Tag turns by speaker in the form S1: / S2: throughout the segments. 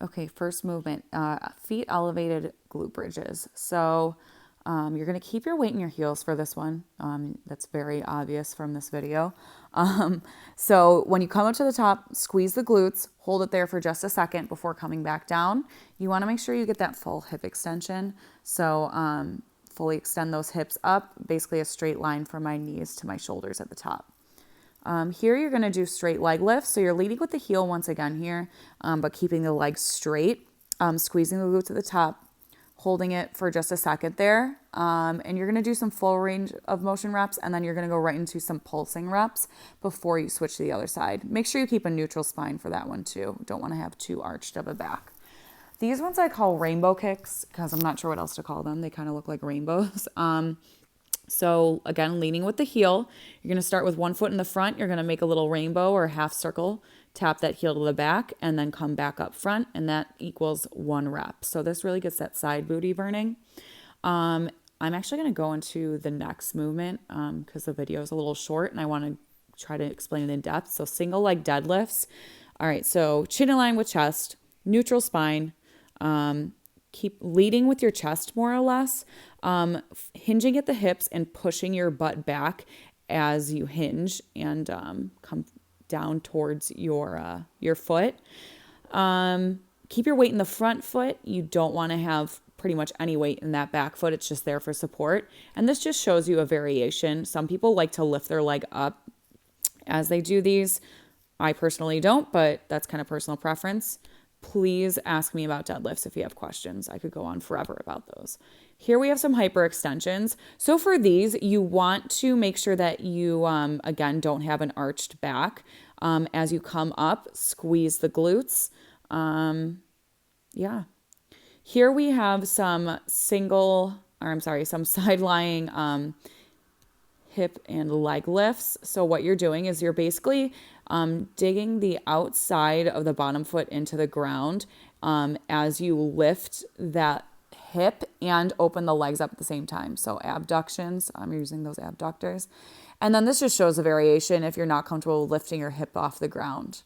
S1: Okay, first movement, feet elevated glute bridges. So you're going to keep your weight in your heels for this one. That's very obvious from this video. So when you come up to the top, squeeze the glutes, hold it there for just a second before coming back down. You want to make sure you get that full hip extension. So fully extend those hips up, basically a straight line from my knees to my shoulders at the top. Here you're going to do straight leg lifts. So you're leading with the heel once again here, but keeping the legs straight, squeezing the glutes at the top, holding it for just a second there. And you're going to do some full range of motion reps, and then you're going to go right into some pulsing reps before you switch to the other side. Make sure you keep a neutral spine for that one too. Don't want to have too arched of a back. These ones I call rainbow kicks because I'm not sure what else to call them. They kind of look like rainbows. So again, leaning with the heel, you're going to start with one foot in the front. You're going to make a little rainbow or half circle, tap that heel to the back, and then come back up front, and that equals 1 rep. So this really gets that side booty burning. I'm actually going to go into the next movement because the video is a little short and I want to try to explain it in depth. So single leg deadlifts. All right, so chin in line with chest, neutral spine, keep leading with your chest more or less, hinging at the hips and pushing your butt back as you hinge and come down towards your foot. Keep your weight in the front foot. You don't want to have pretty much any weight in that back foot. It's just there for support. And this just shows you a variation. Some people like to lift their leg up as they do these. I personally don't, but that's kind of personal preference. Please ask me about deadlifts if you have questions. I could go on forever about those. Here we have some hyperextensions. So for these, you want to make sure that you, again, don't have an arched back. As you come up, squeeze the glutes. Yeah. Here we have some some side lying hip and leg lifts. So what you're doing is you're basically digging the outside of the bottom foot into the ground as you lift that hip and open the legs up at the same time. So abductions, I'm using those abductors. And then this just shows a variation if you're not comfortable lifting your hip off the ground.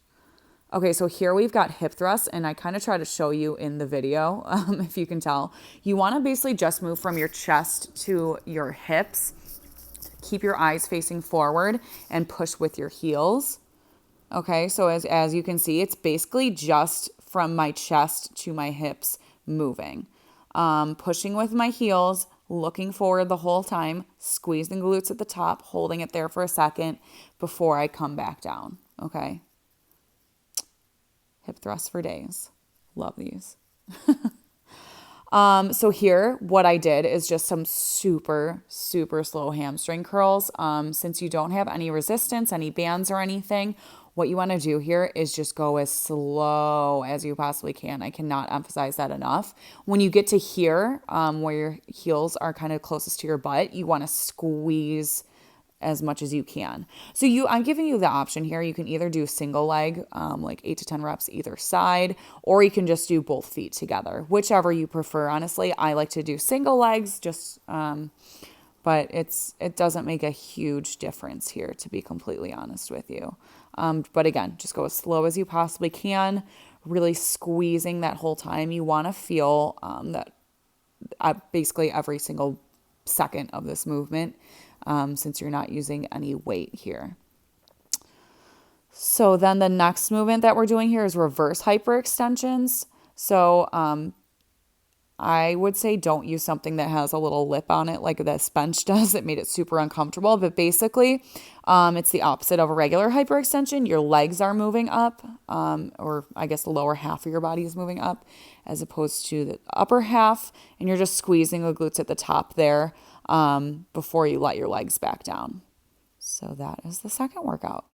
S1: Okay, so here we've got hip thrusts, and I kind of try to show you in the video, if you can tell. You want to basically just move from your chest to your hips. Keep your eyes facing forward and push with your heels. Okay, so as you can see, it's basically just from my chest to my hips moving. Pushing with my heels, looking forward the whole time, squeezing glutes at the top, holding it there for a second before I come back down. Okay. Hip thrusts for days. Love these. So here, what I did is just some super, super slow hamstring curls. Since you don't have any resistance, any bands or anything, what you want to do here is just go as slow as you possibly can. I cannot emphasize that enough. When you get to here, where your heels are kind of closest to your butt, you want to squeeze as much as you can. So I'm giving you the option here. You can either do single leg, like 8 to 10 reps either side, or you can just do both feet together, whichever you prefer. Honestly, I like to do single legs, but it doesn't make a huge difference here, to be completely honest with you. But again, just go as slow as you possibly can, really squeezing that whole time. You want to feel that basically every single second of this movement, since you're not using any weight here. So then the next movement that we're doing here is reverse hyperextensions. So I would say don't use something that has a little lip on it like this bench does. It made it super uncomfortable. But basically, it's the opposite of a regular hyperextension. Your legs are moving up, or I guess the lower half of your body is moving up as opposed to the upper half. And you're just squeezing the glutes at the top there before you let your legs back down. So that is the second workout.